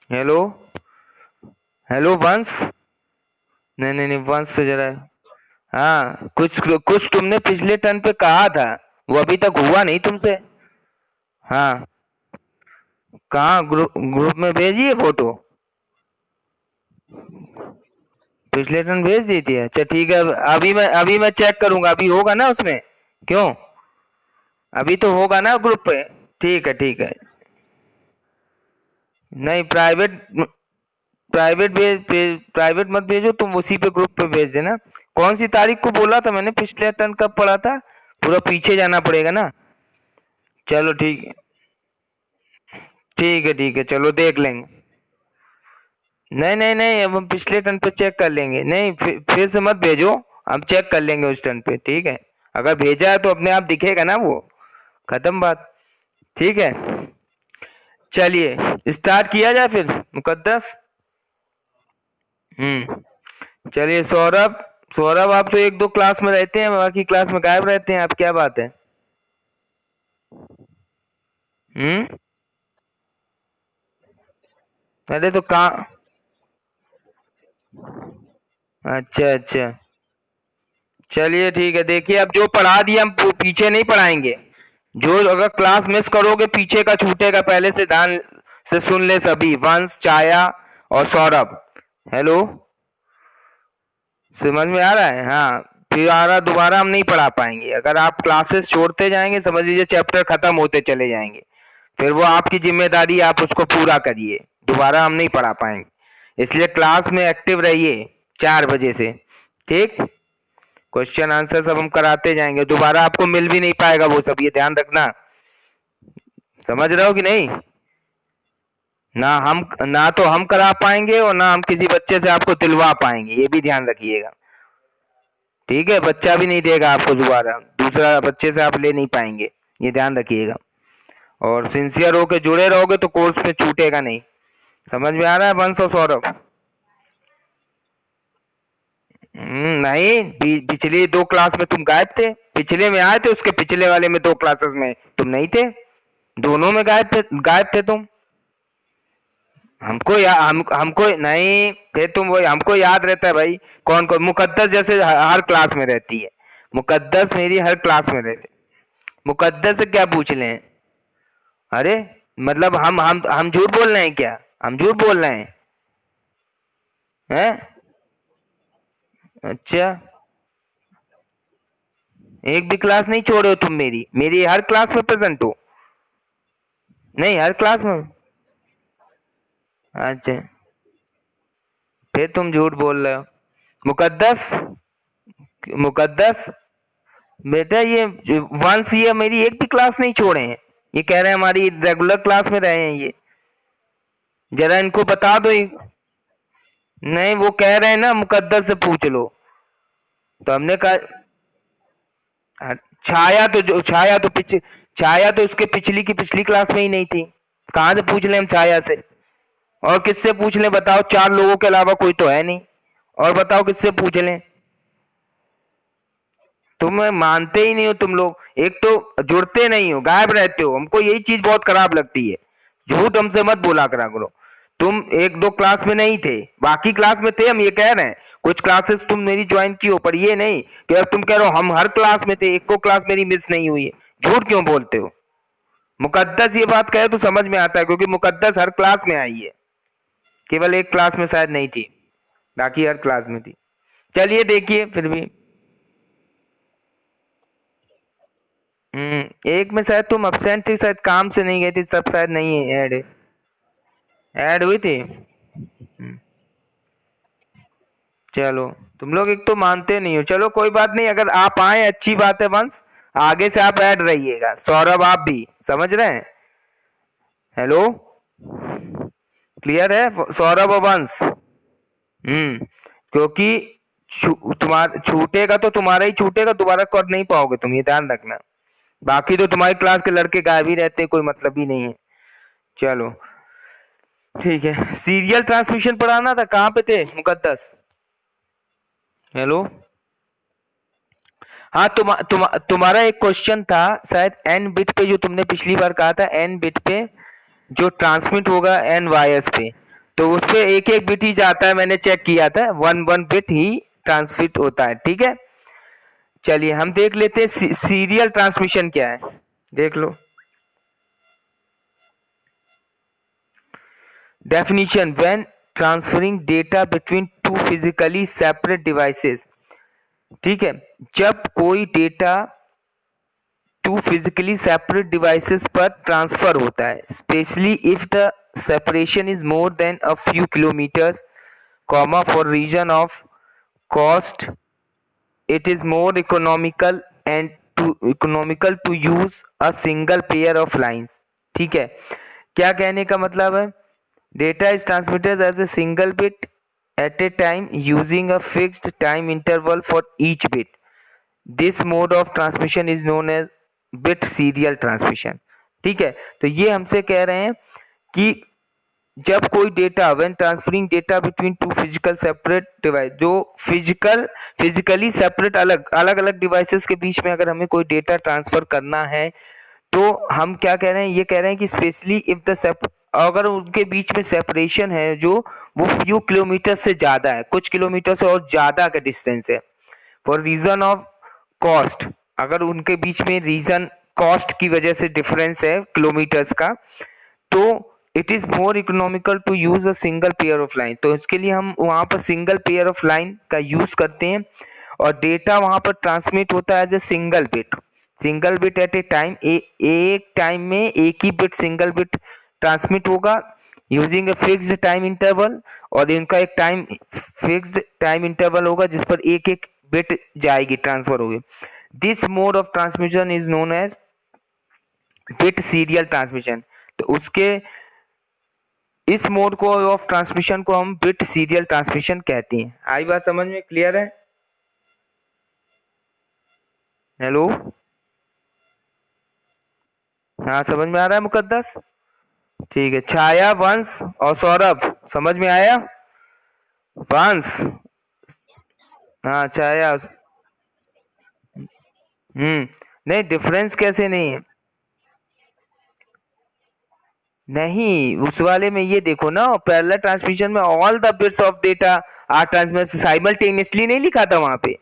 Hello. Hello वंश। नहीं नहीं नहीं, वंश से जरा। हाँ, कुछ कुछ तुमने पिछले टर्न पे कहा था, वो अभी तक हुआ नहीं तुमसे। हाँ। कहाँ? ग्रुप ग्रुप में भेजिए फोटो। पिछले टर्न भेज दी थी? अच्छा ठीक है, अभी मैं चेक करूंगा, अभी होगा ना उसमें। क्यों? अभी तो होगा ना ग्रुप पे। ठीक है ठीक है। नहीं, प्राइवेट। प्राइवेट मत भेजो तुम, उसी पे ग्रुप पे भेज देना। कौन सी तारीख को बोला था मैंने? पिछले टर्न कब पड़ा था? पूरा पीछे जाना पड़ेगा ना। चलो ठीक है। ठीक है, चलो देख लेंगे। नहीं नहीं नहीं, अब हम पिछले टर्न पे चेक कर लेंगे। नहीं, फिर से मत भेजो। हम चेक कर लेंगे उस टर्न पे, ठीक है। अगर भेजा है तो अपने आप दिखेगा ना वो। खत्म बात। ठीक है। चलिए स्टार्ट किया जाए फिर, मुकद्दस। हम्म। चलिए सौरभ। सौरभ, आप तो एक दो क्लास में रहते हैं, बाकी क्लास में गायब रहते हैं आप, क्या बात है? हम्म। अरे तो कहाँ? अच्छा अच्छा। चलिए ठीक है, देखिए अब जो पढ़ा दिया हम पीछे नहीं पढ़ाएंगे। जो अगर क्लास मिस करोगे पीछे का छूटेगा, पहले से ध्यान से सुन ले सभी, वंश, छाया और सौरभ। हेलो। समझ में आ रहा है? हाँ। फिर दोबारा हम नहीं पढ़ा पाएंगे, अगर आप क्लासेस छोड़ते जाएंगे समझ लीजिए चैप्टर खत्म होते चले जाएंगे। फिर वो आपकी जिम्मेदारी, आप उसको पूरा करिए। दोबारा हम नहीं पढ़ा पाएंगे, इसलिए क्लास में एक्टिव रहिए 4 बजे से। ठीक। क्वेश्चन आंसर सब हम कराते जाएंगे, दोबारा आपको मिल भी नहीं पाएगा वो सब, ये ध्यान रखना। समझ रहे हो कि नहीं? ना तो हम करा पाएंगे और ना हम किसी बच्चे से आपको दिलवा पाएंगे, ये भी ध्यान रखिएगा। ठीक है, बच्चा भी नहीं देगा आपको दोबारा, दूसरा बच्चे से आप ले नहीं पाएंगे। ये ध्यान रखिएगा। और सिंसियर होके जुड़े रहोगे तो कोर्स में छूटेगा नहीं। समझ में आ रहा है वंश और सौरभ? नहीं, पिछली 2 क्लास में तुम गायब थे, पिछले में आए थे, उसके पिछले वाले में 2 क्लासेस में तुम नहीं थे। दोनों में गायब थे तुम। हमको नहीं, फिर तुम वही, हमको याद रहता है भाई। कौन कौन? मुकद्दस जैसे हर क्लास में रहती है। मुकद्दस मेरी हर क्लास में रहती। मुकद्दस से क्या पूछ लें? अरे, मतलब हम झूठ बोल रहे हैं क्या? हम झूठ बोल रहे हैं? हैं? अच्छा। एक भी क्लास नहीं छोड़े हो तुम मेरी, मेरी हर क्लास में प्रेजेंट हो। नहीं, हर क्लास में। अच्छा। फिर तुम झूठ बोल रहे हो। मुकद्दस। मुकद्दस। बेटा ये वंश, ये मेरी एक भी क्लास नहीं छोड़े हैं। ये कह रहे हैं हमारी रेगुलर क्लास में रहे हैं ये। जरा इनको बता दो नहीं, वो कह रहे हैं ना मुकद्दस से पूछ लो। तो हमने कहा। हाँ, छाया तो उसके पिछली की पिछली क्लास में ही नहीं थी। कहाँ से पूछ लें हम छाया से? और किससे पूछ लें बताओ? 4 लोगों के अलावा कोई तो है नहीं। और बताओ किससे पूछ लें? तुम मानते ही नहीं हो तुम लोग, एक तो जुड़ते नहीं हो, गायब रहते हो, हमको यही चीज बहुत खराब लगती है। झूठ हमसे मत बोला करा करो। तुम एक दो क्लास में नहीं थे, बाकी क्लास में थे, हम ये कह रहे हैं। कुछ क्लासेस तुम मेरी ज्वाइन की हो, पर ये नहीं कि अब तुम कह रहे हो हम हर क्लास में थे, एक को क्लास मेरी मिस नहीं हुई है। झूठ क्यों बोलते हो? मुकद्दस ये बात कहे तो समझ में आता है, क्योंकि मुकद्दस हर क्लास में आई है। केवल एक क्लास में शायद नहीं थी, बाकी हर क्लास में थी। चलिए देखिए फिर भी। एक में शायद तुम अब्सेंट थी, शायद काम से नहीं गई थी, तब शायद नहीं ऐड ऐड हुई थी। चलो। तुम लोग एक तो मानते नहीं हो, चलो कोई बात नहीं, अगर आप आए अच्छी बात है वंश। आगे से आप ऐड रहिएगा, सौरभ आप भी, समझ रहे हैं? हेलो। क्लियर है सौरभ और वंश? क्योंकि छूटेगा तो तुम्हारा ही छूटेगा, दोबारा कर नहीं पाओगे तुम, ये ध्यान रखना। बाकी तो तुम्हारी क्लास के लड़के गायब ही रहते हैं, कोई मतलब ही नहीं है। चलो ठीक है, सीरियल ट्रांसमिशन पढ़ाना था, कहाँ पे थे मुकद्दस? हेलो। हाँ, तुम्हारा एक क्वेश्चन था शायद एन बिट पे, जो तुमने पिछली बार कहा था एन बिट पे जो ट्रांसमिट होगा एन वायर्स पे। तो उस पे एक एक बिट ही जाता है, मैंने चेक किया था, वन वन बिट ही ट्रांसमिट होता है। ठीक है, चलिए हम देख लेते हैं सीरियल ट्रांसमिशन क्या है, देख लो। Definition, when transferring data between two physically separate devices. ठीक है, जब कोई data two physically separate devices पर ट्रांसफर होता है, specially if the separation is more than a few kilometres, comma, for reason of cost it is more economical to use a single pair of lines। ठीक है, क्या कहने का मतलब है, data is transmitted as a single bit at a time using a fixed time interval for each bit। this mode of transmission is known as bit serial transmission। ठीक है, तो ये हमसे कह रहे हैं कि जब कोई data, when transferring data between to physical separate device, जो फिजिकली सेपरेट अलग अलग डिवाइसेस के बीच में अगर हमें कोई डेटा ट्रांसफर करना है, तो हम क्या कह रहे हैं, ये कह रहे हैं कि स्पेशली इफ द अगर उनके बीच में सेपरेशन है जो वो फ्यू किलोमीटर से ज्यादा है, कुछ किलोमीटर से और ज्यादा का डिस्टेंस है, फॉर रीजन ऑफ कॉस्ट, अगर उनके बीच में रीजन कॉस्ट की वजह से डिफरेंस है किलोमीटर्स का, तो it is more economical to use a single pair of line. तो इसके लिए हम वहां पर सिंगल पेयर ऑफ लाइन का यूज करते हैं और डेटा वहां पर ट्रांसमिट होता है as a single bit at a time. एक टाइम में एक ही बिट, सिंगल बिट ट्रांसमिट होगा using a fixed time interval, और इनका एक टाइम फिक्स्ड टाइम इंटरवल होगा जिस पर एक एक बिट जाएगी, ट्रांसफर होगी। This mode of transmission is known as bit serial transmission. तो उसके इस मोड को ऑफ ट्रांसमिशन को हम बिट सीरियल ट्रांसमिशन कहते हैं। आई बात समझ में, क्लियर है? हेलो, हाँ समझ में आ रहा है मुकद्दस? ठीक है, छाया, वंश और सौरभ, समझ में आया? वंश, हाँ छाया, नहीं डिफरेंस कैसे नहीं है, नहीं उस वाले में ये देखो ना, पैरेलल ट्रांसमिशन में all the bits of data are transmitted simultaneously नहीं लिखा था वहां पे।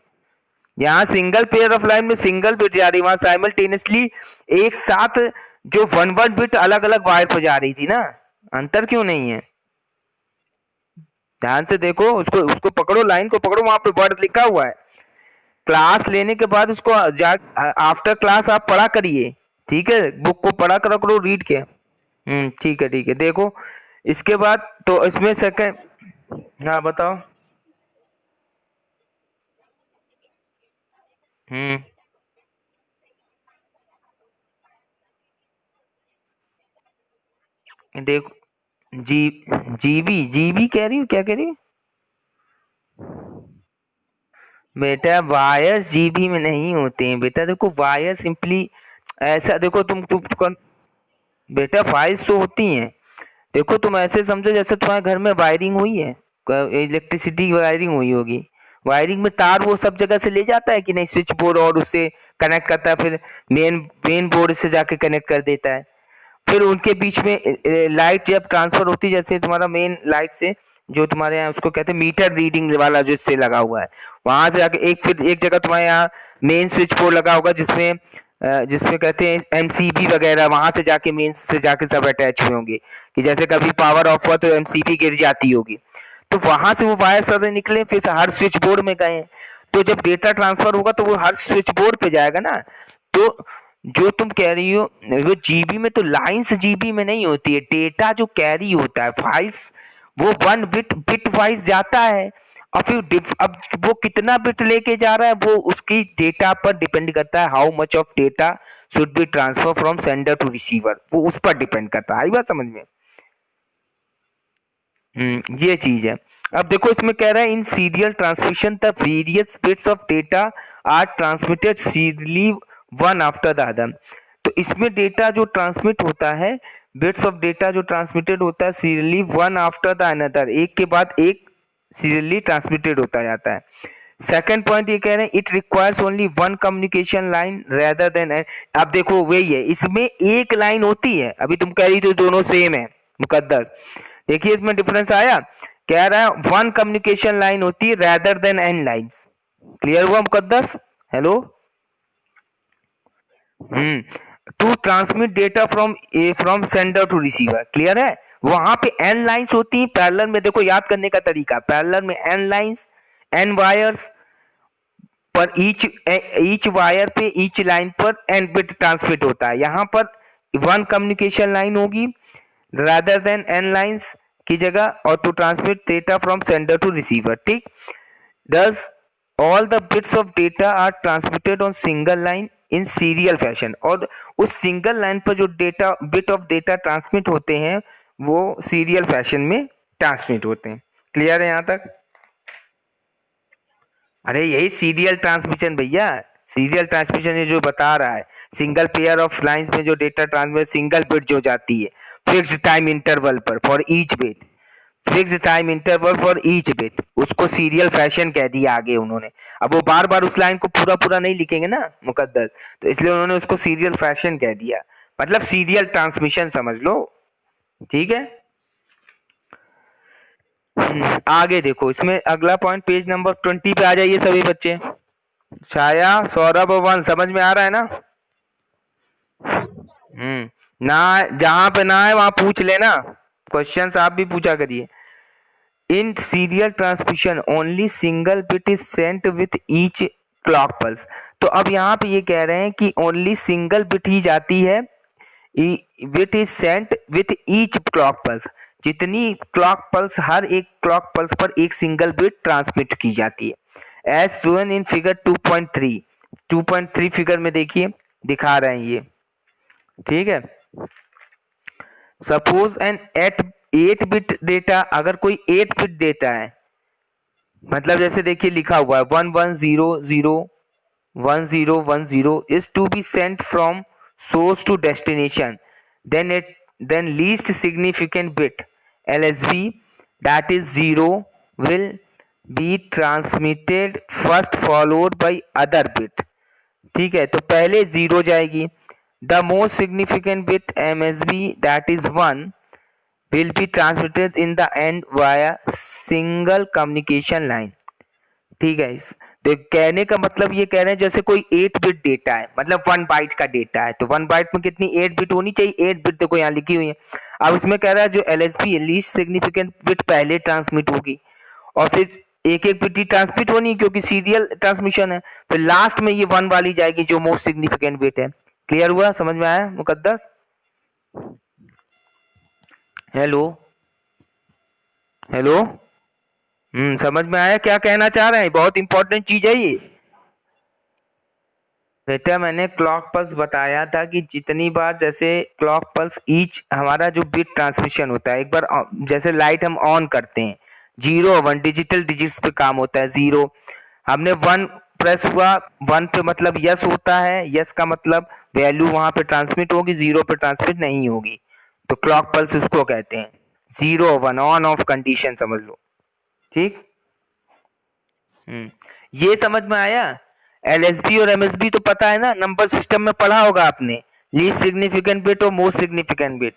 यहाँ सिंगल पेयर ऑफ लाइन में सिंगल बिट जा रही, वहां साइमल्टेनियसली एक साथ जो वन वन बिट अलग अलग वायर पर जा रही थी ना, अंतर क्यों नहीं है? ध्यान से देखो, उसको उसको पकड़ो, लाइन को पकड़ो, वहां पे वर्ड लिखा हुआ है। क्लास लेने के बाद उसको आफ्टर क्लास आप पढ़ा करिए, ठीक है, बुक को पढ़ा करो, रीड के। ठीक है, देखो इसके बाद तो इसमें सेकंड, हाँ बताओ। हम्म देखो, जी जीबी कह रही हूँ, क्या कह रही हूँ बेटा? वायर्स जीबी में नहीं होते हैं बेटा, देखो वायर सिंपली ऐसा, देखो तुम बेटा फाइल्स तो होती हैं, देखो तुम ऐसे समझो जैसे तुम्हारे घर में वायरिंग हुई है, इलेक्ट्रिसिटी की वायरिंग हुई होगी, वायरिंग में तार वो सब जगह से ले जाता है कि नहीं, स्विच बोर्ड और उससे कनेक्ट करता है, फिर मेन बोर्ड से जाके कनेक्ट कर देता है, फिर उनके बीच में लाइट जब ट्रांसफर होती है, जैसे तुम्हारा मेन लाइट से जो तुम्हारे यहाँ उसको कहते हैं मीटर रीडिंग वाला जो इससे लगा हुआ है, वहां से जाके फिर एक जगह तुम्हारे यहाँ मेन स्विच बोर्ड लगा होगा जिसमें कहते हैं एमसीबी वगैरह, वहां से जाके मेन से जाके सब अटैच हुए होंगे कि जैसे कभी पावर ऑफ हुआ तो एमसीबी गिर जाती होगी, तो वहां से वो वायर सारे निकले, फिर हर स्विच बोर्ड में गए। तो जब डेटा ट्रांसफर होगा तो वो हर स्विच बोर्ड पे जाएगा ना। तो जो तुम कह रही हो वो जीबी में, तो लाइंस जीबी में नहीं होती है, डेटा जो कैरी होता है फाइल्स वो वन बिट वाइज जाता है, और फिर अब वो कितना बिट लेके जा रहा है वो उसकी डेटा पर डिपेंड करता है, how much of data should be transfer from sender to receiver, वो उस पर डिपेंड करता है। आई बात समझ में? ये चीज है। अब देखो इसमें कह रहा है in serial transmission the various bits of data are transmitted serially one after the other. तो इसमें डेटा जो ट्रांसमिट होता है, बिट्स ऑफ डेटा जो ट्रांसमिटेड होता है serially one after the another, एक के बाद एक सीरियली ट्रांसमिटेड होता जाता है। सेकंड पॉइंट ये कह रहे हैं it requires only one communication line rather than, अब देखो वही है, इसमें एक लाइन होती है, अभी तुम कह रही थी दोनों सेम है मुकद्दस, देखिए इसमें डिफरेंस आया, कह रहा है वन कम्युनिकेशन लाइन होती है rather than N lines. Clear हुआ Muqaddas? Hello. To transmit data from sender to receiver, clear है। वहां पे एन लाइन्स होती हैं पैरेलल में, देखो याद करने का तरीका, पैरेलल में एन लाइन्स, एन वायर्स पर ईच वायर पे ईच लाइन पर एन बिट ट्रांसमिट होता है। यहाँ पर वन कम्युनिकेशन लाइन होगी रादर देन एन लाइन्स की जगह, और to transmit data from sender to receiver, ठीक। Thus, all the bits of data are transmitted on single line in serial fashion, और उस सिंगल लाइन पर जो data bit of data transmit होते हैं वो सीरियल फैशन में ट्रांसमिट होते हैं। क्लियर है यहाँ तक? अरे यही सीरियल ट्रांसमिशन भैया, सीरियल ट्रांसमिशन ये जो बता रहा है, सिंगल पेयर ऑफ लाइंस में जो डेटा ट्रांसमिट सिंगल बिट जो जाती है फिक्स्ड टाइम इंटरवल पर for each bit, fixed time interval for each bit, उसको सीरियल फैशन कह दिया आगे उन्होंने। अब वो बार बार उस लाइन को पूरा पूरा नहीं लिखेंगे ना मुकद्दर, तो इसलिए उन्होंने उसको सीरियल फैशन कह दिया, मतलब सीरियल ट्रांसमिशन समझ लो, ठीक है। आगे देखो, इसमें अगला पॉइंट पेज नंबर 20 पे आ जाइए सभी बच्चे। छाया, सौरभ और वंश, समझ में आ रहा है ना? ना जहां पे ना है वहां पूछ लेना, क्वेश्चंस आप भी पूछा करिए। In serial transmission only single bit is sent with each clock pulse. तो अब यहाँ पे ये कह रहे हैं कि ओनली सिंगल बिट ही जाती है, bit is sent with each clock pulse, जितनी क्लॉक पल्स, हर एक क्लॉक पल्स पर एक सिंगल बिट ट्रांसमिट की जाती है। As shown in figure 2.3, 2.3 figure में देखिए दिखा रहे हैं ये, ठीक है। सपोज एन 8 बिट डेटा, अगर कोई 8 बिट डेटा है, मतलब जैसे देखिए लिखा हुआ है 1100 1010 is to be sent from source to destination, then least significant bit LSB, that is 0, will be transmitted first followed by other bit, ठीक है। तो पहले 0 जाएगी, the most significant bit MSB that is 1 will be transmitted in the end via single communication line, ठीक है। तो कहने का मतलब ये कह रहे हैं जैसे कोई 8 बिट डेटा है, मतलब 1 बाइट का डेटा है, तो 1 बाइट में कितनी 8 बिट होनी चाहिए, 8 बिट देखो यहाँ लिखी हुई है। अब इसमें कह रहा है जो LSB लीस्ट सिग्निफिकेंट बिट पहले ट्रांसमिट होगी, और फिर एक एक बिट ही ट्रांसमिट होनी है क्योंकि सीरियल ट्रांसमिशन है, फिर लास्ट में ये 1 वाली जाएगी जो मोस्ट सिग्निफिकेंट बिट है। क्लियर हुआ, समझ में आया मुकद्दस? Hello, hello. समझ में आया क्या कहना चाह रहे हैं? बहुत इंपॉर्टेंट चीज है ये बेटा। मैंने क्लॉक पल्स बताया था कि जितनी बार जैसे क्लॉक पल्स ईच हमारा जो बिट ट्रांसमिशन होता है, एक बार जैसे लाइट हम ऑन करते हैं, 0 1 डिजिटल डिजिट्स पे काम होता है। 0 हमने 1 प्रेस हुआ, 1 पे मतलब यस होता है, यस का मतलब वैल्यू वहां पे ट्रांसमिट होगी, 0 पे ट्रांसमिट नहीं होगी, तो क्लॉक पल्स उसको कहते हैं। 0 1 ऑन ऑफ कंडीशन समझ लो, ठीक। ये समझ में आया? LSB और MSB तो पता है ना, नंबर सिस्टम में पढ़ा होगा आपने, लीस्ट सिग्निफिकेंट बिट और मोस्ट सिग्निफिकेंट बिट,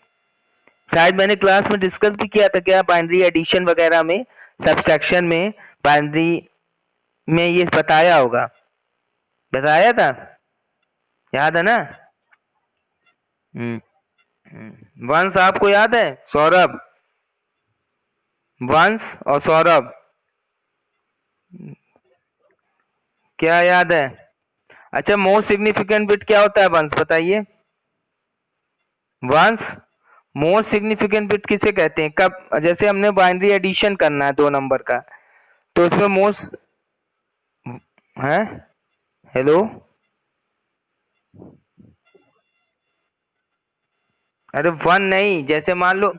शायद मैंने क्लास में डिस्कस भी किया था क्या, बाइनरी एडिशन वगैरह में, सब्सट्रैक्शन में, बाइनरी में ये बताया होगा, बताया था, याद है ना? वंश आपको याद है? सौरभ, वंश और सौरभ, क्या याद है? अच्छा, मोस्ट सिग्निफिकेंट बिट क्या होता है वंश, बताइए वंश। मोस्ट सिग्निफिकेंट बिट किसे कहते हैं? कब जैसे हमने बाइनरी एडिशन करना है 2 नंबर का, तो उसमें मोस्ट है, हेलो, अरे 1 नहीं, जैसे मान लो,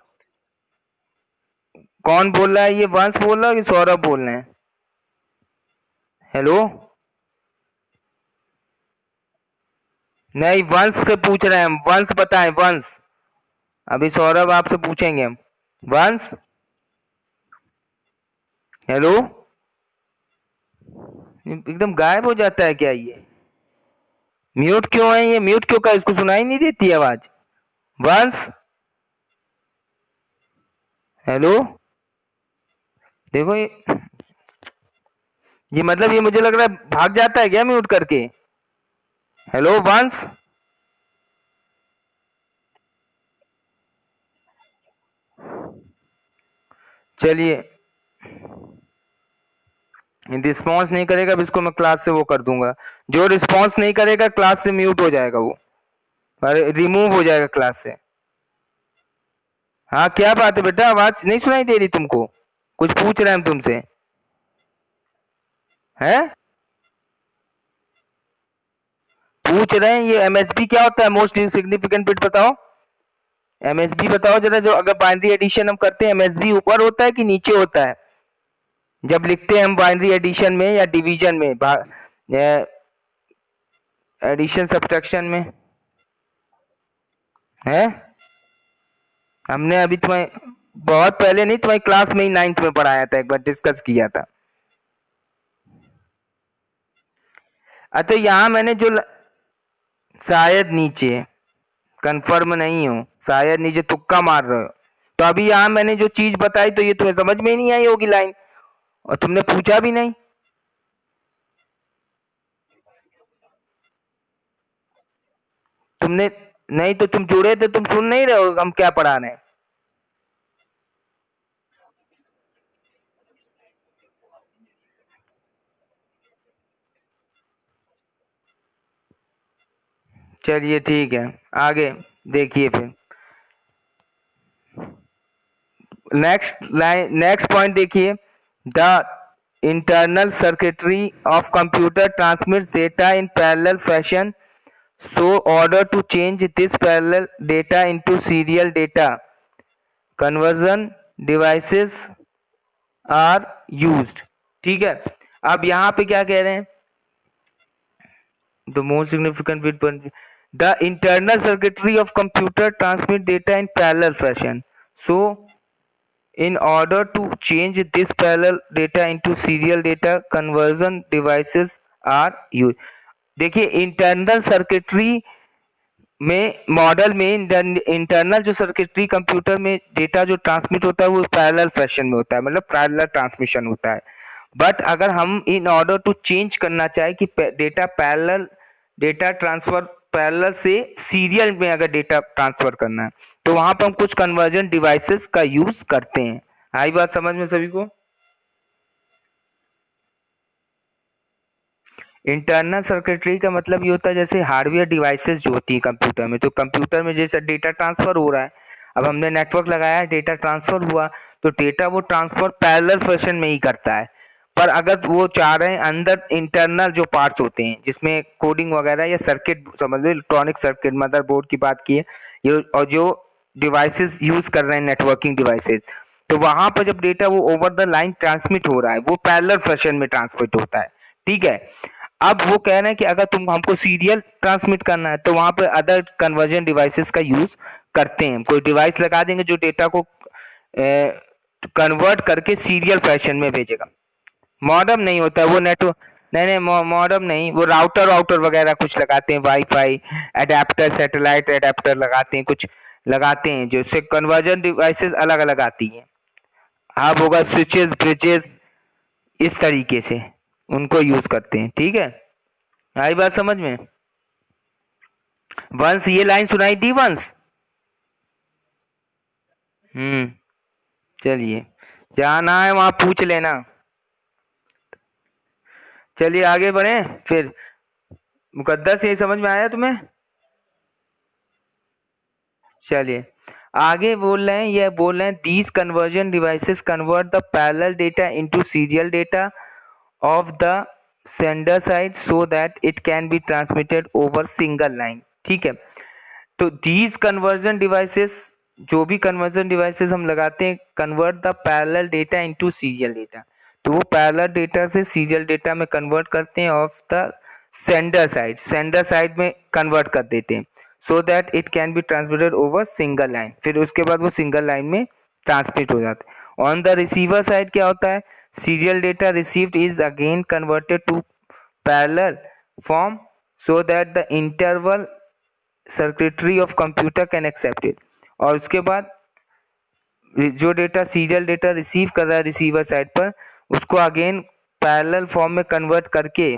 कौन बोल रहा है ये, वंश बोल रहा है कि सौरभ बोल रहे हैं? हेलो, नहीं वंश से पूछ रहे हैं हम, वंश बताएं वंश, अभी सौरभ आपसे पूछेंगे हम। वंश, हेलो, एकदम गायब हो जाता है क्या ये? म्यूट क्यों है ये, म्यूट क्यों कर, इसको सुनाई नहीं देती आवाज? वंश, हेलो, देखो ये मतलब ये मुझे लग रहा है भाग जाता है क्या म्यूट करके। हेलो वंश, चलिए रिस्पॉन्स नहीं करेगा, अब इसको मैं क्लास से वो कर दूंगा। जो रिस्पॉन्स नहीं करेगा क्लास से म्यूट हो जाएगा वो, और रिमूव हो जाएगा क्लास से। हाँ क्या बात है बेटा, आवाज नहीं सुनाई दे रही तुमको? कुछ पूछ रहे हैं हम तुमसे। हैं? पूछ रहे हैं ये एमएसबी क्या होता है, मोस्ट सिग्निफिकेंट बिट बताओ। एमएसबी बताओ जरा, जो अगर बाइनरी एडिशन हम करते हैं एमएसबी ऊपर होता है कि नीचे होता है? जब लिखते हैं हम बाइनरी एडिशन में या डिवीजन में, एडिशन सब्ट्रैक्शन में। है? हमने अभी तुम्हें बहुत पहले नहीं, तुम्हारी क्लास में ही 9th में पढ़ाया था, एक बार डिस्कस किया था। अच्छा यहाँ मैंने जो शायद नीचे, कंफर्म नहीं हो, शायद नीचे तुक्का मार रहे हो। तो अभी यहाँ मैंने जो चीज बताई तो ये तुम्हें समझ में ही नहीं आई होगी लाइन, और तुमने पूछा भी नहीं। तुमने नहीं तो तुम जुड़े थे, तुम सुन नहीं रहे हो हम क्या पढ़ा रहे हैं। चलिए ठीक है, आगे देखिए फिर। नेक्स्ट पॉइंट देखिए। The internal circuitry of computer transmits data in parallel fashion, so order to change this parallel data into serial data conversion devices are used। ठीक है, अब यहाँ पे क्या कह रहे हैं, the most significant bit the internal circuitry of computer transmit data in parallel fashion, so in order to change this parallel data into serial data conversion devices are used। देखिए इंटरनल सर्किटरी में, model में internal जो circuitry computer में data जो transmit होता है वो parallel fashion में होता है, मतलब पैरेलल ट्रांसमिशन होता है। बट अगर हम इन ऑर्डर टू चेंज करना चाहे कि data parallel, data transfer parallel से सीरियल में अगर डेटा ट्रांसफर करना है, तो वहां पर हम कुछ कन्वर्जन डिवाइसेस का यूज करते हैं। आई बात समझ में सभी को? इंटरनल सर्किटरी का मतलब ये होता है जैसे हार्डवेयर डिवाइसेस जो होती है कंप्यूटर में, तो कंप्यूटर में जैसे डेटा ट्रांसफर हो रहा है, अब हमने नेटवर्क लगाया है, डेटा ट्रांसफर हुआ, तो डेटा वो ट्रांसफर पैरेलल फैशन में ही करता है। पर अगर वो चाह रहे हैं अंदर इंटरनल जो पार्ट्स होते हैं जिसमें कोडिंग वगैरह या सर्किट समझ लो, इलेक्ट्रॉनिक सर्किट, मदरबोर्ड की बात की है ये, और जो डिवाइसेस यूज कर रहे हैं नेटवर्किंग डिवाइसेस, तो वहां पर जब डेटा वो ओवर द लाइन ट्रांसमिट हो रहा है वो पैरेलल फैशन में ट्रांसमिट होता है। ठीक है, अब वो कह रहे हैं कि अगर तुम हमको सीरियल ट्रांसमिट करना है तो वहां पर अदर कन्वर्जन डिवाइसेस का यूज करते हैं, कोई डिवाइस लगा देंगे जो डेटा को कन्वर्ट करके सीरियल फैशन में भेजेगा। मॉडम नहीं होता है वो नेटवर्क, नहीं नहीं मॉडम नहीं, वो राउटर वाउटर वगैरह कुछ लगाते हैं, वाईफाई एडेप्टर, सैटेलाइट एडेप्टर लगाते हैं, कुछ लगाते हैं जो इससे कन्वर्जन डिवाइसेस अलग अलग आती हैं। अब होगा स्विचेस, ब्रिजेस, इस तरीके से उनको यूज करते हैं। ठीक है, आई बात समझ में? वंश ये लाइन सुनाई दी वंश? हम्म, चलिए जहाँ ना है वहां पूछ लेना। चलिए आगे बढ़े फिर। मुकद्दस यही समझ में आया तुम्हें? चलिए आगे बोल रहे हैं, ये बोल रहे हैं these conversion devices convert the parallel data into serial data of the sender side so that it can be transmitted over single line. ठीक है, तो दीज कन्वर्जन डिवाइसेस, जो भी कन्वर्जन डिवाइसेस हम लगाते हैं, convert the parallel data into serial data, तो वो पैरेलल डेटा से सीरियल डेटा में कन्वर्ट करते हैं of the sender side, sender side में कन्वर्ट कर देते हैं, so that it can be transmitted over single line, फिर उसके बाद वो सिंगल लाइन में ट्रांसमिट हो जाता है। ऑन द रिसीवर साइड क्या होता है, serial data received is again converted to parallel form so that the interval circuitry of computer can accept it, और उसके बाद जो डेटा सीरियल डेटा रिसीव कर रहा है रिसीवर साइड पर, उसको अगेन पैरेलल फॉर्म में कन्वर्ट करके,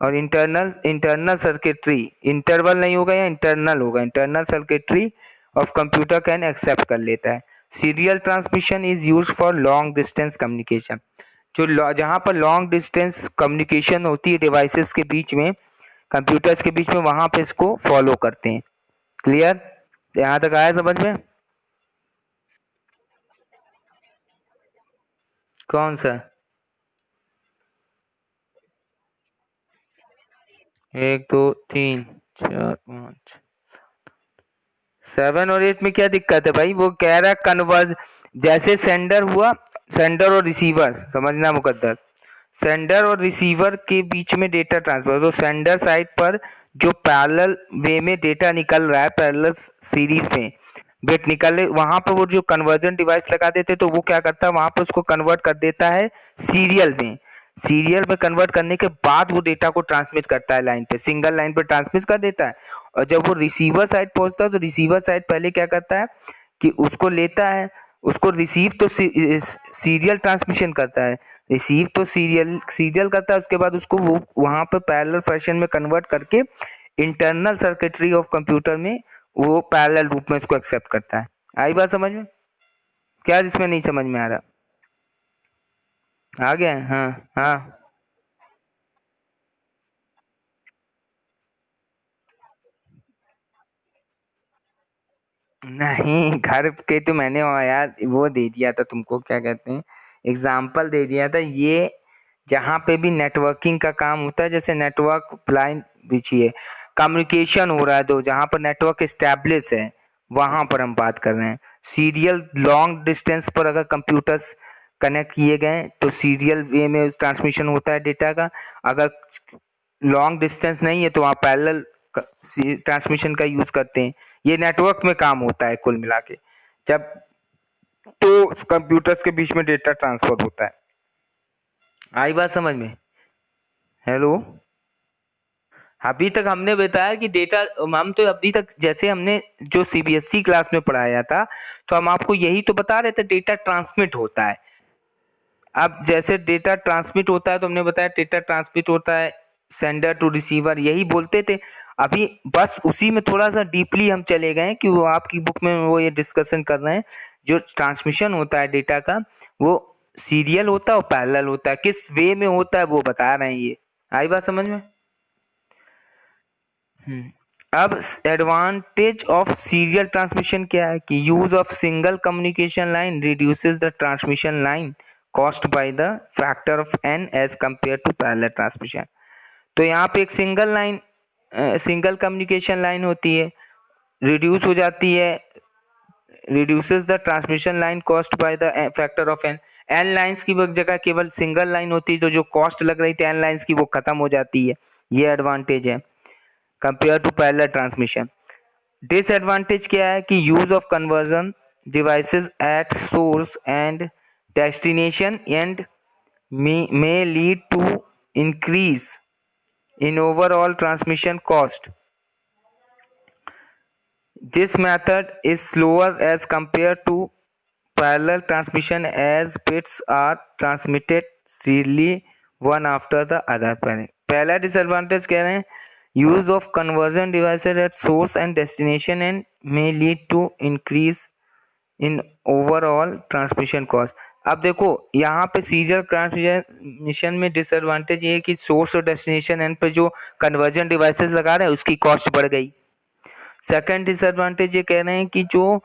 और इंटरनल इंटरनल सर्किटरी, इंटरवल नहीं होगा या इंटरनल होगा, internal circuitry of computer can accept कर लेता है। Serial transmission is used for long distance communication. जो जहाँ पर लॉन्ग डिस्टेंस कम्युनिकेशन होती है डिवाइसेस के बीच में, कंप्यूटर्स के बीच में, वहां पे इसको फॉलो करते हैं। क्लियर? यहाँ तक आया समझ में? कौन सा? 1 2 3 4 5। 7 और 8 में क्या दिक्कत है भाई? वो कह रहा है कन्वर्ज, जैसे सेंडर हुआ, सेंडर और रिसीवर, समझना मुकद्दर, सेंडर और रिसीवर के बीच में डेटा ट्रांसफर, तो सेंडर साइड पर जो पैरेलल वे में डेटा निकल रहा है, पैरेलल सीरीज में बिट निकल रहे, वहां पर वो जो कन्वर्जन डिवाइस लगा देते, तो वो क्या करता है, वहां पर उसको कन्वर्ट कर देता है सीरियल में। सीरियल में कन्वर्ट करने के बाद वो डेटा को ट्रांसमिट करता है लाइन पे, सिंगल लाइन पे ट्रांसमिट कर देता है। और जब वो रिसीवर साइड पहुंचता है, तो रिसीवर साइड पहले क्या करता है कि उसको लेता है, उसको रिसीव तो सीरियल ट्रांसमिशन करता है, रिसीव तो सीरियल सीरियल करता है, उसके बाद उसको वो वहां पर पैरेलल फैशन में कन्वर्ट करके इंटरनल सर्किटरी ऑफ कंप्यूटर में वो पैरेलल रूप में उसको एक्सेप्ट करता है। आई बात समझ में? क्या जिसमें नहीं समझ में आ रहा? आ गया? हाँ हाँ। नहीं, घर के तो मैंने यार वो दे दिया था तुमको, क्या कहते हैं, एग्जाम्पल दे दिया था। ये जहाँ पे भी नेटवर्किंग का काम होता है, जैसे नेटवर्क लाइन बिछी है, कम्युनिकेशन हो रहा है, तो जहाँ पर नेटवर्क स्टैब्लिश है वहां पर हम बात कर रहे हैं। सीरियल लॉन्ग डिस्टेंस पर अगर कंप्यूटर्स कनेक्ट किए गए तो सीरियल वे में ट्रांसमिशन होता है डेटा का। अगर लॉन्ग डिस्टेंस नहीं है तो वहाँ पैरेलल ट्रांसमिशन का यूज करते हैं। ये नेटवर्क में काम होता है कुल मिला के, जब तो कंप्यूटर्स के बीच में डेटा ट्रांसफर होता है। आई बात समझ में? हेलो? अभी तक हमने बताया कि डेटा, हम तो अभी तक जैसे हमने जो सीबीएसई क्लास में पढ़ाया था, तो हम आपको यही तो बता रहे थे, डेटा ट्रांसमिट होता है। अब जैसे डेटा ट्रांसमिट होता है तो हमने बताया डेटा ट्रांसमिट होता है सेंडर टू रिसीवर, यही बोलते थे। अभी बस उसी में थोड़ा सा डीपली हम चले गए कि वो आपकी बुक में वो ये डिस्कशन कर रहे हैं, जो ट्रांसमिशन होता है डेटा का, वो सीरियल होता है और पैरेलल होता है, किस वे में होता है वो बता रहे हैं ये। आई बात समझ में? अब एडवांटेज ऑफ सीरियल ट्रांसमिशन क्या है कि use of single communication line reduces the transmission line cost by the factor of n as compare to parallel transmission. तो यहाँ पे एक single line, single communication line होती है, रिड्यूस हो जाती है, reduces the transmission line cost by the factor of n lines की जगह केवल सिंगल लाइन होती है, तो जो कॉस्ट लग रही थी n लाइंस की वो खत्म हो जाती है। ये एडवांटेज है compare to parallel transmission. Disadvantage क्या है कि use of conversion devices at source and destination and may lead to increase in overall transmission cost. This method is slower as compared to parallel transmission as bits are transmitted serially one after the other. पहला disadvantage कह रहे हैं use of conversion devices at source and destination and may lead to increase in overall transmission cost. अब देखो यहाँ पे serial transmission में disadvantage ये है कि सोर्स और डेस्टिनेशन एंड पे जो कन्वर्जन डिवाइसेस लगा रहे हैं उसकी कॉस्ट बढ़ गई। सेकंड डिसएडवांटेज ये कह रहे हैं कि जो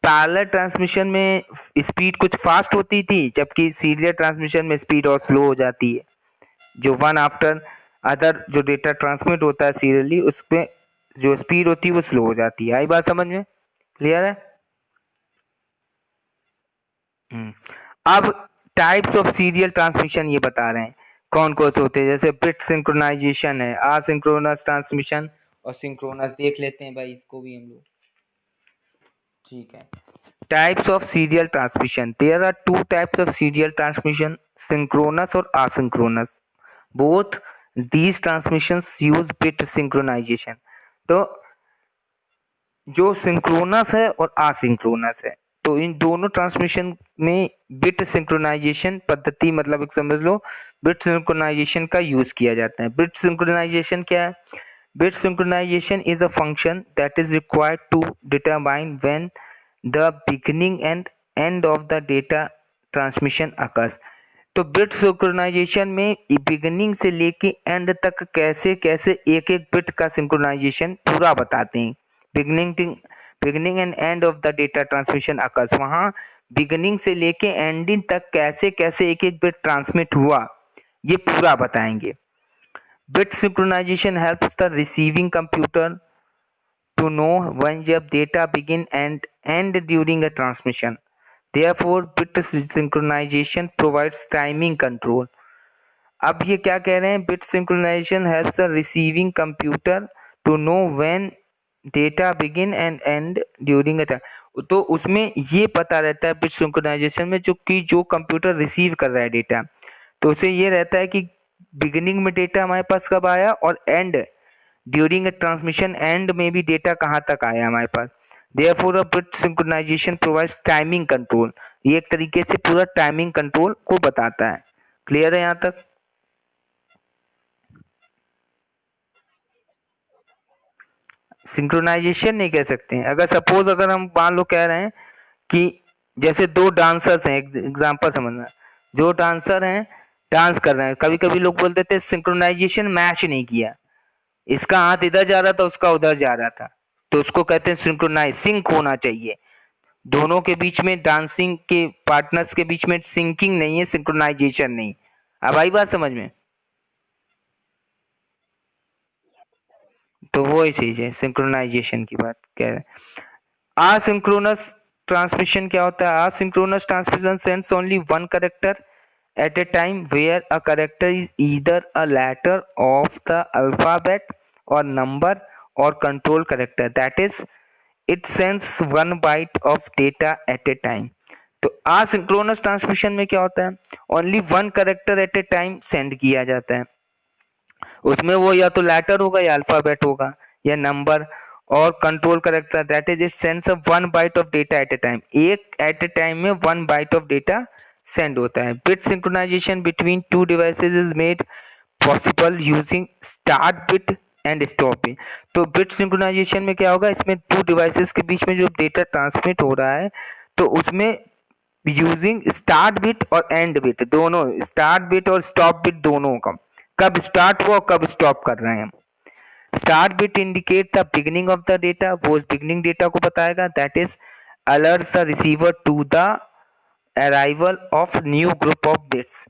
पैरेलल ट्रांसमिशन में स्पीड कुछ फास्ट होती थी, जबकि सीरियल ट्रांसमिशन में स्पीड और स्लो हो जाती है। जो वन आफ्टर अदर जो डेटा ट्रांसमिट होता है सीरियली, उसमें जो स्पीड होती है वो स्लो हो जाती है। आई बात समझ में? क्लियर है? अब टाइप्स ऑफ सीरियल ट्रांसमिशन ये बता रहे हैं कौन कौन से होते हैं। जैसे बिट सिंक्रोनाइजेशन है, असिंक्रोनस ट्रांसमिशन और सिंक्रोनस। देख लेते हैं भाई इसको भी हम लोग, ठीक है। Types of serial transmission, there are two types of serial transmission, synchronous और asynchronous. Both these transmissions use bit synchronisation. तो जो सिंक्रोनस है और असिंक्रोनस है, तो इन दोनों ट्रांसमिशन में बिट सिंक्रोनाइजेशन पद्धति मतलब एक समझ लो बिट सिंक्रोनाइजेशन का यूज किया जाता है। बिट सिंक्रोनाइजेशन क्या है? Bit synchronization is a function that is required to determine when the beginning and end of the data transmission occurs. तो बिट सिंक्रोनाइजेशन में बिगिनिंग से लेके एंड तक कैसे कैसे एक एक बिट का सिंक्रोनाइजेशन पूरा बताते हैं। Beginning and end of the data transmission occurs, वहाँ बिगिनिंग से लेके एंडिंग तक कैसे कैसे एक एक बिट ट्रांसमिट हुआ ये पूरा बताएंगे। Bit synchronisation helps the receiving computer to know when जब data begin and end during a transmission. Therefore, bit synchronization provides timing control. अब ये क्या कह रहे हैं? Bit synchronization helps the receiving computer to know when data begin and end during a time. तो उसमें ये पता रहता है बिट सिंक्रोनाइजेशन में जो कंप्यूटर रिसीव कर रहा है डेटा, तो उसे ये रहता है कि बिगिनिंग में डेटा हमारे पास कब आया और end during a transmission end में भी डेटा कहाँ तक आया हमारे पास। Therefore a bit synchronisation provides timing control. ये एक तरीके से पूरा टाइमिंग कंट्रोल को बताता है। क्लियर है यहाँ तक? सिंक्रोनाइजेशन नहीं कह सकते हैं। अगर सपोज अगर हम मान लो कह रहे हैं कि जैसे दो डांसर्स हैं, एग्जांपल समझना, जो डांसर हैं डांस कर रहे हैं, कभी कभी लोग बोलते थे सिंक्रोनाइजेशन मैच नहीं किया, इसका हाथ इधर जा रहा था उसका उधर जा रहा था, तो उसको कहते हैं सिंक्रोनाइज, सिंक होना चाहिए दोनों के बीच में, डांसिंग के पार्टनर्स के बीच में सिंकिंग नहीं है, सिंक्रोनाइजेशन नहीं। अब आई बात समझ में? तो वो ही चीज है सिंक्रोनाइजेशन की बात कह रहे हैं। आसिंक्रोनस ट्रांसमिशन क्या होता है? Asynchronous transmission sends only one character at a time where a character is either a letter of the alphabet or number or control character, that is it sends one byte of data at a time। तो asynchronous transmission में क्या होता है? Only one character eight a time send किया जाता है, उसमें वो या तो लेटर होगा या अल्फाबेट होगा या नंबर, और control character that is it sends a one byte of data eight a time, एक एट ए टाइम में one byte of data send होता है। Bit synchronisation between two devices is made possible using start bit and stop bit. तो bit synchronization में क्या होगा? इसमें to devices के बीच में जो डेटा ट्रांसमिट हो रहा है तो उसमें यूजिंग स्टार्ट बिट और एंड बिट दोनों, स्टार्ट बिट और स्टॉप बिट दोनों का, कब स्टार्ट हुआ कब स्टॉप कर रहे हैं। Start bit indicate the beginning of the data, वो बिगिनिंग डेटा को बताएगा, that is alert the receiver to the arrival of new group of bits.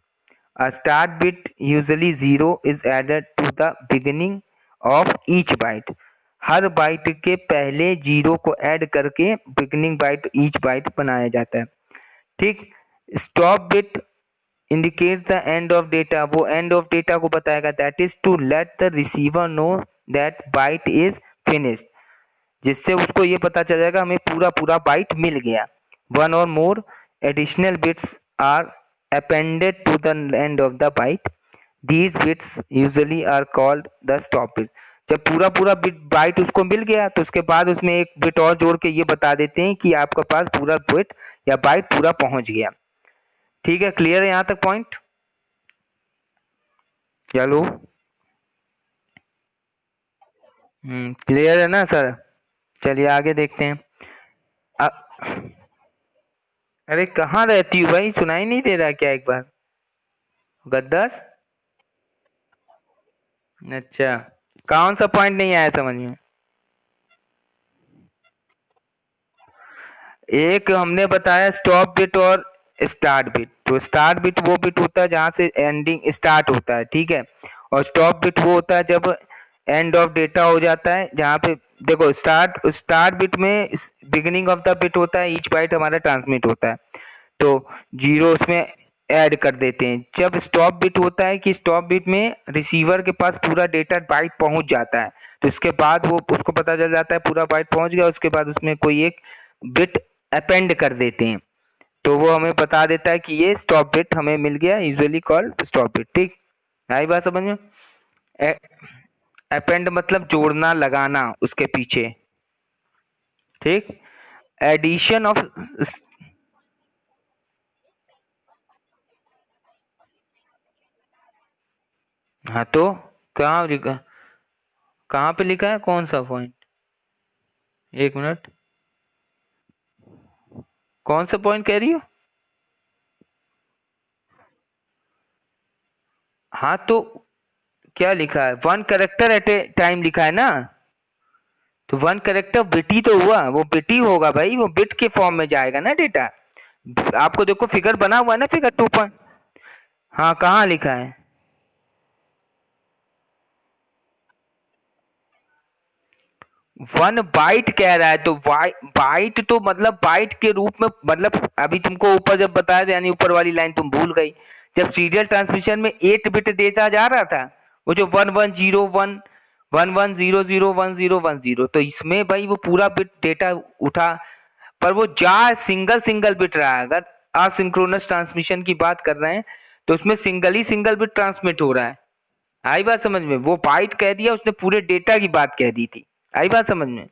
A start bit usually 0 is added to the beginning of each byte। हर byte के पहले zero को add करके beginning bite each bite बनाया जाता है। ठीक। Stop bit indicate the end of data, वो एंड ऑफ डेटा को बताएगा, that is to let the receiver know that byte is finished, जिससे उसको ये पता चल जाएगा हमें पूरा पूरा बाइट मिल गया। वन और more additional bits are appended to the end of the byte। These bits usually are called the stop bit। जब पूरा पूरा बिट बाइट उसको मिल गया तो उसके बाद उसमें एक बिट और जोड़ के ये बता देते हैं कि आपके पास पूरा बिट या बाइट पूरा पहुंच गया। ठीक है, क्लियर है यहाँ तक पॉइंट? चलो, क्लियर है ना सर? चलिए आगे देखते हैं। अ, अरे कहाँ रहती हूँ भाई, सुनाई नहीं दे रहा क्या एक बार? गद्दार। अच्छा, कौन सा पॉइंट नहीं आया समझ में? एक हमने बताया स्टॉप बिट और स्टार्ट बिट। तो स्टार्ट बिट वो बिट होता है जहां से एंडिंग स्टार्ट होता है, ठीक है, और स्टॉप बिट वो होता है जब एंड ऑफ डेटा हो जाता है, जहाँ पे देखो स्टार्ट बिट में बिगिनिंग ऑफ द बिट होता है, ईच बाइट हमारा ट्रांसमिट होता है, तो जीरो उसमें ऐड कर देते हैं। जब स्टॉप बिट होता है कि स्टॉप बिट में रिसीवर के पास पूरा डेटा बाइट पहुंच जाता है, तो इसके बाद वो उसको पता चल जाता है पूरा बाइट पहुंच गया, उसके बाद उसमें कोई एक बिट अपेंड कर देते हैं, तो वो हमें बता देता है कि ये स्टॉप बिट हमें मिल गया, यूजुअली कॉल्ड स्टॉप बिट। ठीक, आई बात समझ में? अपेंड मतलब जोड़ना लगाना उसके पीछे। ठीक। एडिशन ऑफ, हाँ तो कहाँ लिखा, कहाँ पे लिखा है, कौन सा पॉइंट? एक मिनट, कौन सा पॉइंट कह रही हो? हाँ तो क्या लिखा है, one character eight a time लिखा है ना, तो वन करेक्टर बिट ही तो हुआ, वो बिट ही होगा भाई, वो बिट के फॉर्म में जाएगा ना डेटा। आपको देखो फिगर बना हुआ है ना, फिगर 2 पॉइंट, हाँ कहाँ लिखा है? वन बाइट कह रहा है, तो बाइट तो मतलब बाइट के रूप में, मतलब अभी तुमको ऊपर जब बताया था, यानी ऊपर वाली लाइन तुम भूल गई, जब सीरियल ट्रांसमिशन में 8 बिट डेटा जा रहा था, वो जो 1101 11001010, तो इसमें भाई वो पूरा बिट डेटा उठा, पर वो जा सिंगल सिंगल बिट रहा है। अगर असिंक्रोनस ट्रांसमिशन की बात कर रहे हैं तो उसमें सिंगल ही सिंगल बिट ट्रांसमिट हो रहा है। आई बात समझ में? वो बाइट कह दिया, उसने पूरे डेटा की बात कह दी थी। आई बात समझ में?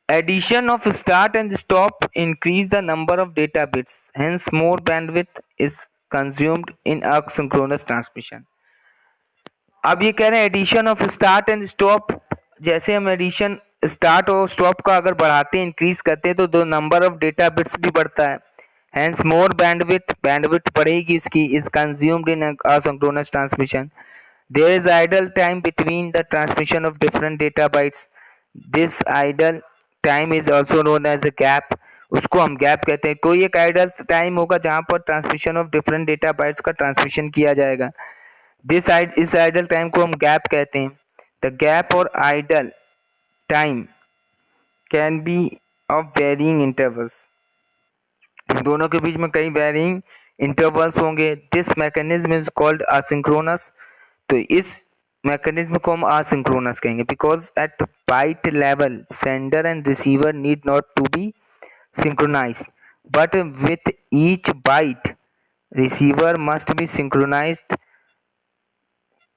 Addition of start and stop increase the number of data bits. Hence, more bandwidth is consumed in asynchronous transmission. अब ये कह रहे हैं addition of start and stop, जैसे हम एडिशन स्टार्ट और स्टॉप का अगर बढ़ाते हैं, इंक्रीज करते हैं, तो दो नंबर ऑफ डेटा बिट्स भी बढ़ता है। Hence, more bandwidth, bandwidth बढ़ेगी इसकी, is consumed in asynchronous transmission. There is idle time between the transmission of different data bytes. This idle time is also known as a gap. उसको हम gap कहते हैं। कोई एक आइडल टाइम होगा जहां पर transmission of different data bytes का ट्रांसमिशन किया जाएगा। इस आइडल टाइम को हम गैप कहते हैं। द गैप और idle time can be of varying intervals. दोनों के बीच में कई वेरिंग इंटरवल्स होंगे। This mechanism is called asynchronous. तो इस मैकेनिज्म को हम असिंक्रोनस कहेंगे, because at byte level sender and receiver need not to be synchronized, but with each byte receiver must be synchronized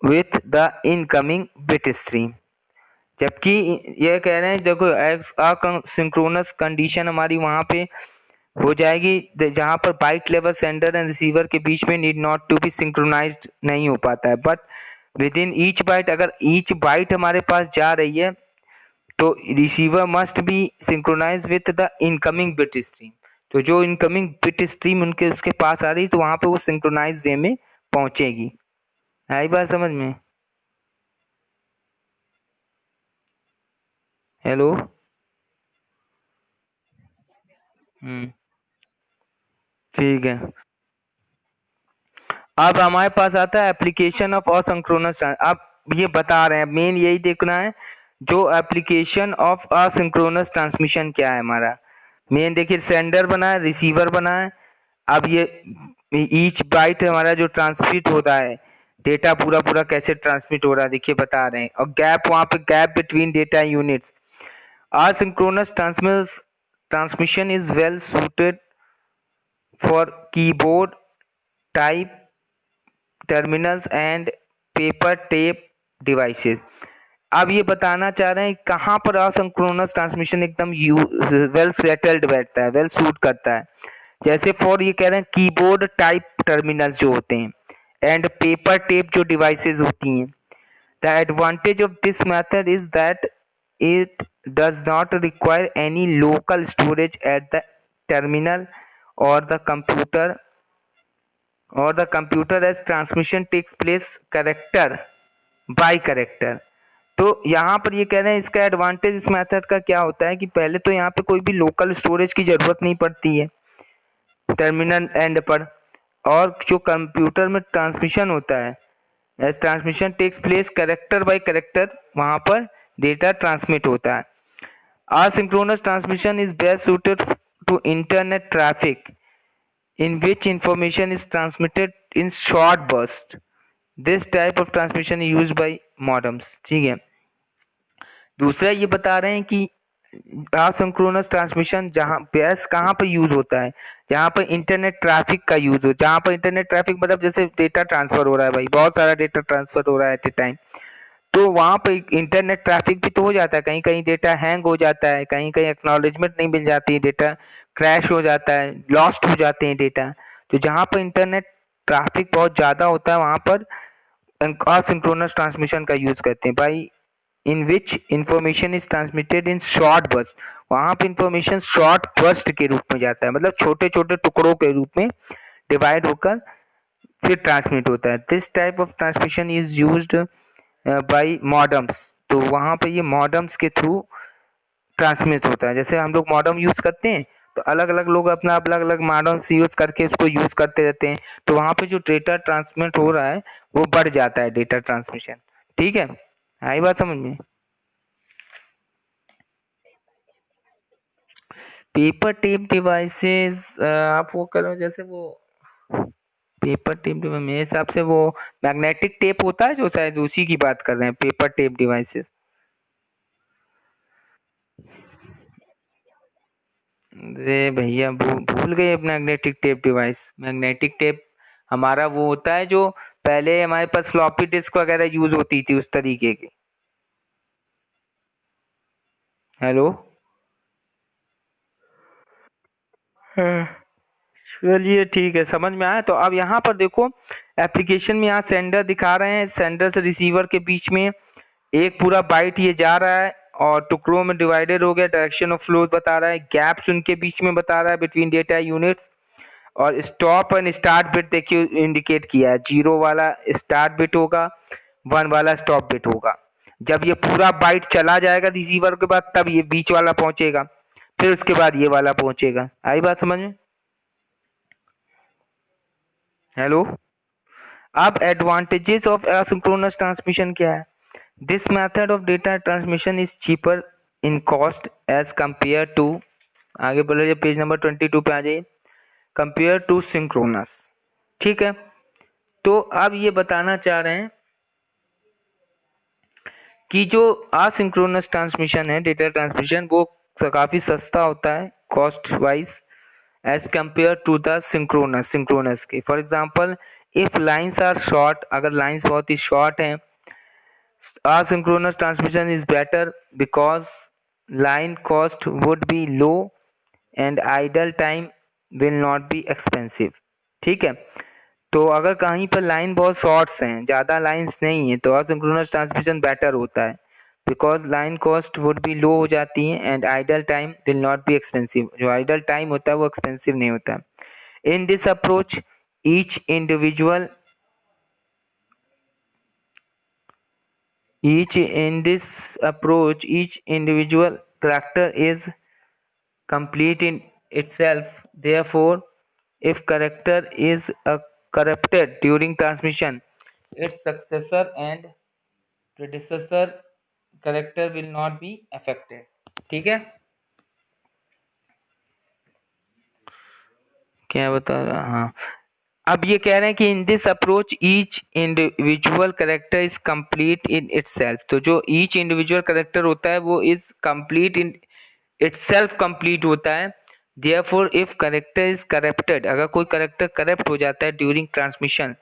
with the incoming bit stream। जबकि ये कह रहे हैं देखो असिंक्रोनस कंडीशन हमारी वहां पे हो जाएगी जहां पर byte level sender and receiver के बीच में need not to be synchronized नहीं हो पाता है, but within each byte, अगर ईच बाइट हमारे पास जा रही है तो receiver must be synchronize with the incoming bit stream. तो जो इनकमिंग बिट स्ट्रीम उनके उसके पास आ रही है तो वहां पे वो सिंक्रोनाइज वे में पहुंचेगी। आई बात समझ में? हेलो। ठीक है। अब हमारे पास आता है एप्लीकेशन ऑफ असिंक्रोनस। अब ये बता रहे हैं, मेन यही देखना है जो एप्लीकेशन ऑफ असिंक्रोनस ट्रांसमिशन क्या है हमारा। मेन देखिए, सेंडर बना है, रिसीवर बना है। अब ये ईच बाइट हमारा जो ट्रांसमिट होता है, डेटा पूरा पूरा कैसे ट्रांसमिट हो रहा है देखिए बता रहे हैं। और गैप, वहां पे gap between data units. asynchronous transmission is well suited for keyboard type terminals and paper tape devices। अब ये बताना चाह रहे हैं कहाँ पर असंक्रोनस ट्रांसमिशन एकदम वेल सेटल्ड बैठता है, वेल सूट करता है। जैसे फॉर ये कह रहे हैं कीबोर्ड टाइप टर्मिनल्स जो होते हैं एंड पेपर टेप जो डिवाइसेस होती हैं। The advantage of this method is that it does not require any local storage at the terminal or the computer as transmission takes place character by character। तो यहाँ पर ये कह रहे हैं इसका एडवांटेज इस मेथड का क्या होता है कि पहले तो यहाँ पे कोई भी लोकल स्टोरेज की जरूरत नहीं पड़ती है टर्मिनल एंड पर, और जो कंप्यूटर में ट्रांसमिशन होता है as transmission takes place character by character, वहां पर डेटा ट्रांसमिट होता है। Asynchronous transmission is best suited to internet traffic in which information is transmitted in short bursts. This type of transmission is used by modems। ठीक है। दूसरा ये बता रहे हैं कि asynchronous ट्रांसमिशन जहाँ बेस कहाँ पर यूज होता है, जहाँ पर इंटरनेट ट्रैफिक का यूज हो। जहाँ पर इंटरनेट ट्रैफिक मतलब जैसे डेटा ट्रांसफर हो रहा है भाई, बहुत सारा डेटा ट्रांसफर हो रहा है एट ए टाइम, तो वहां पे इंटरनेट ट्रैफिक भी तो हो जाता है, कहीं कहीं डेटा हैंग हो जाता है, कहीं कहीं एक्नॉलेजमेंट नहीं मिल जाती है, डेटा क्रैश हो जाता है, लॉस्ट हो जाते हैं डेटा। तो जहाँ पर इंटरनेट ट्रैफिक बहुत ज़्यादा होता है वहाँ पर असिंक्रोनस ट्रांसमिशन का यूज़ करते हैं, by in which information is transmitted in short burst. वहाँ पे इंफॉर्मेशन शॉर्ट बर्स्ट के रूप में जाता है, मतलब छोटे छोटे टुकड़ों के रूप में डिवाइड होकर फिर ट्रांसमिट होता है। This type of transmission is used by modems. तो वहाँ पे ये मॉडम्स के थ्रू ट्रांसमिट होता है। जैसे हम लोग मॉडम यूज़ करते हैं तो अलग अलग लोग अपना अलग अलग मॉडम्स यूज़ करके उसको यूज़ करते रहते हैं, तो वहाँ पे जो डेटा ट्रांसमिट हो रहा है वो बढ़ जाता है, डेटा ट्रांसमिशन। ठीक है, आई बात समझ में? पेपर टेप डिवाइसेस आप वो करो, जैसे वो पेपर टेप डिवाइस मेरे हिसाब से वो मैग्नेटिक टेप होता है, जो शायद उसी की बात कर रहे हैं, पेपर टेप डिवाइसेस। अरे भैया भूल गए magnetic tape device. Magnetic tape हमारा वो होता है जो पहले हमारे पास फ्लॉपी डिस्क वगैरह यूज होती थी, उस तरीके की। हेलो। हाँ, चलिए ठीक है, समझ में आया। तो अब यहाँ पर देखो, एप्लीकेशन में यहाँ सेंडर दिखा रहे हैं, सेंडर से रिसीवर के बीच में एक पूरा बाइट ये जा रहा है और टुकड़ों में डिवाइडेड हो गया, डायरेक्शन ऑफ फ्लो बता रहा है, गैप्स उनके बीच में बता रहा है बिटवीन डेटा यूनिट्स, और स्टॉप एंड स्टार्ट बिट देखिए इंडिकेट किया है, 0 वाला स्टार्ट बिट होगा, 1 वाला स्टॉप बिट होगा। जब ये पूरा बाइट चला जाएगा रिसीवर के बाद तब ये बीच वाला पहुंचेगा, फिर उसके बाद ये वाला पहुंचेगा। आई बात समझ में? हेलो। अब एडवांटेजेस ऑफ एसिंक्रोनस ट्रांसमिशन क्या है? This method of data transmission is cheaper in cost as compare to, आगे बोलो, पेज नंबर 22 पे आ जाइए, कंपेयर टू सिंक्रोनस। ठीक है, तो अब ये बताना चाह रहे हैं कि जो असिंक्रोनस ट्रांसमिशन है, डेटा ट्रांसमिशन, वो काफ़ी सस्ता होता है cost wise as compare to the synchronous के। For example, if lines are short, अगर लाइंस बहुत ही शॉर्ट हैं, asynchronous transmission is better because line cost would be low and idle time will not be expensive। ठीक है, तो अगर कहीं पर लाइन बहुत शॉर्ट्स हैं, ज़्यादा लाइंस नहीं है, तो asynchronous ट्रांसमिशन बेटर होता है because line cost would be low हो जाती है and idle time will not be expensive. जो आइडल टाइम होता है वो एक्सपेंसिव नहीं होता है। In this approach each individual each individual character is complete in itself. Therefore, if character is corrupted during transmission, its successor and predecessor character will not be affected। ठीक है, क्या बता रहा, हाँ। अब ये कह रहे हैं कि इन this approach each individual character is complete in itself. तो जो ईच इंडिविजुअल करेक्टर होता है वो is complete in itself, complete होता है। Therefore if character is corrupted, अगर कोई करेक्टर करप्ट हो जाता है during transmission,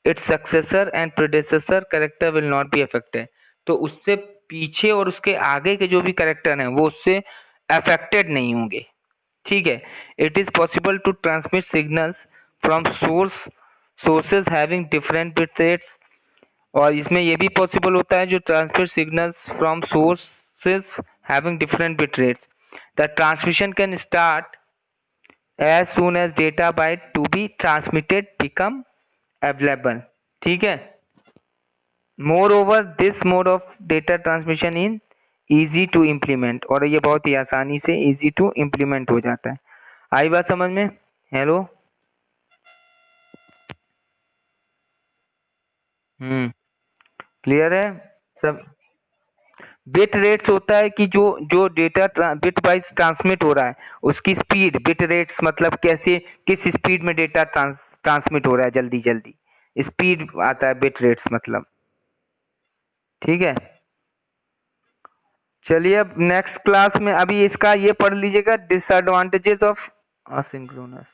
it's successor and प्रेडेसेसर character will not be affected. तो उससे पीछे और उसके आगे के जो भी करेक्टर हैं वो उससे अफेक्टेड नहीं होंगे। ठीक है, it is possible to transmit signals from sources having different bit rates, और इसमें ये भी पॉसिबल होता है जो transmit signals from sources having different bit rates. The transmission can start as soon as data byte to be transmitted become available. ठीक है, moreover this mode of data transmission in easy to implement, और ये बहुत ही आसानी से easy to implement हो जाता है। आई बात समझ में? हेलो। क्लियर है सब? बिट रेट्स होता है कि जो जो डेटा बिट वाइज ट्रांसमिट हो रहा है उसकी स्पीड, बिट रेट्स मतलब कैसे, किस स्पीड में डेटा ट्रांसमिट हो रहा है जल्दी जल्दी, स्पीड आता है बिट रेट्स मतलब। ठीक है, चलिए अब नेक्स्ट क्लास में अभी इसका ये पढ़ लीजिएगा, डिसएडवांटेजेस ऑफ असिंक्रोनस।